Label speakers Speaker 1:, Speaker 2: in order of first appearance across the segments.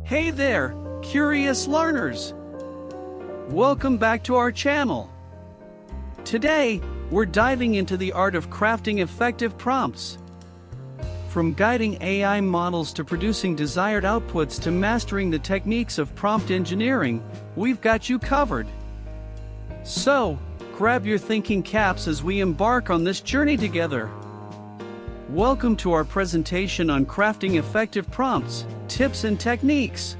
Speaker 1: Hey there, curious learners! Welcome back to our channel. Today, we're diving into the art of crafting effective prompts. From guiding AI models to producing desired outputs to mastering the techniques of prompt engineering, we've got you covered. So, grab your thinking caps as we embark on this journey together. Welcome to our presentation on crafting effective prompts, tips and techniques.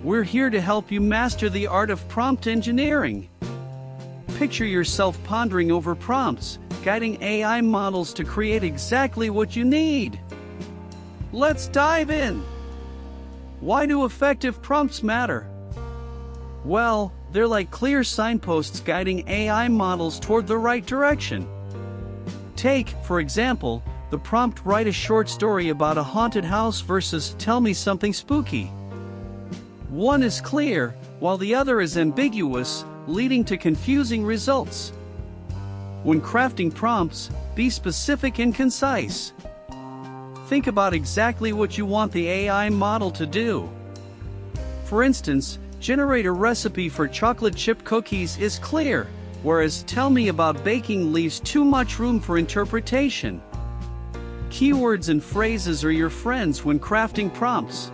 Speaker 1: We're here to help you master the art of prompt engineering. Picture yourself pondering over prompts, guiding AI models to create exactly what you need. Let's dive in. Why do effective prompts matter? Well, they're like clear signposts guiding AI models toward the right direction. Take, for example, the prompt "write a short story about a haunted house" versus "tell me something spooky." One is clear, while the other is ambiguous, leading to confusing results. When crafting prompts, be specific and concise. Think about exactly what you want the AI model to do. For instance, generate a recipe for chocolate chip cookies is clear, whereas "tell me about baking" leaves too much room for interpretation. Keywords and phrases are your friends when crafting prompts.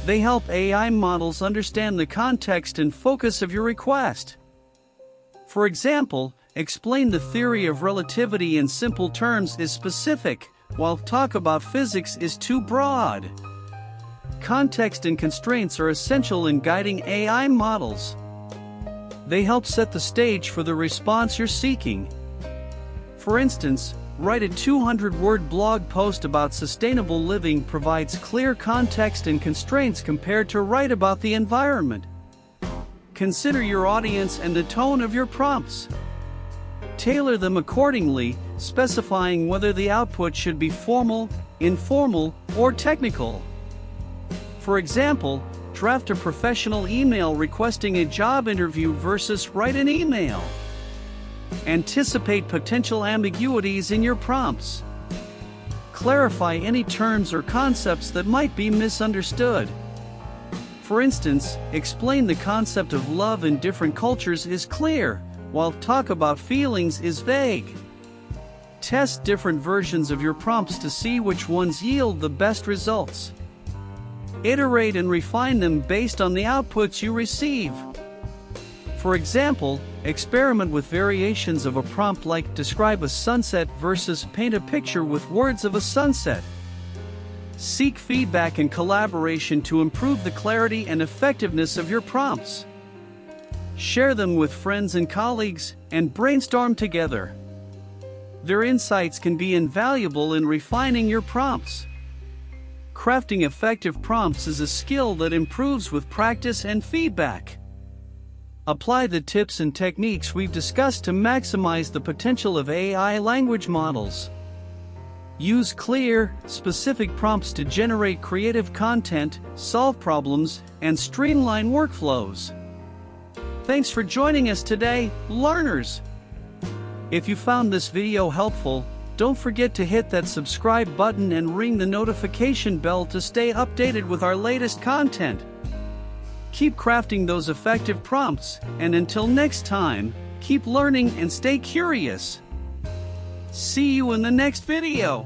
Speaker 1: They help AI models understand the context and focus of your request. For example, explain the theory of relativity in simple terms is specific, while talk about physics is too broad. Context and constraints are essential in guiding AI models. They help set the stage for the response you're seeking. For instance, write a 200-word blog post about sustainable living provides clear context and constraints compared to write about the environment. Consider your audience and the tone of your prompts. Tailor them accordingly, specifying whether the output should be formal, informal, or technical. For example, draft a professional email requesting a job interview versus write an email. Anticipate potential ambiguities in your prompts. Clarify any terms or concepts that might be misunderstood. For instance, explain the concept of love in different cultures is clear, while talk about feelings is vague. Test different versions of your prompts to see which ones yield the best results. Iterate and refine them based on the outputs you receive. For example, experiment with variations of a prompt like "describe a sunset" versus "paint a picture with words of a sunset." Seek feedback and collaboration to improve the clarity and effectiveness of your prompts. Share them with friends and colleagues, and brainstorm together. Their insights can be invaluable in refining your prompts. Crafting effective prompts is a skill that improves with practice and feedback. Apply the tips and techniques we've discussed to maximize the potential of AI language models. Use clear, specific prompts to generate creative content, solve problems, and streamline workflows. Thanks for joining us today, learners! If you found this video helpful, don't forget to hit that subscribe button and ring the notification bell to stay updated with our latest content. Keep crafting those effective prompts, and until next time, keep learning and stay curious. See you in the next video.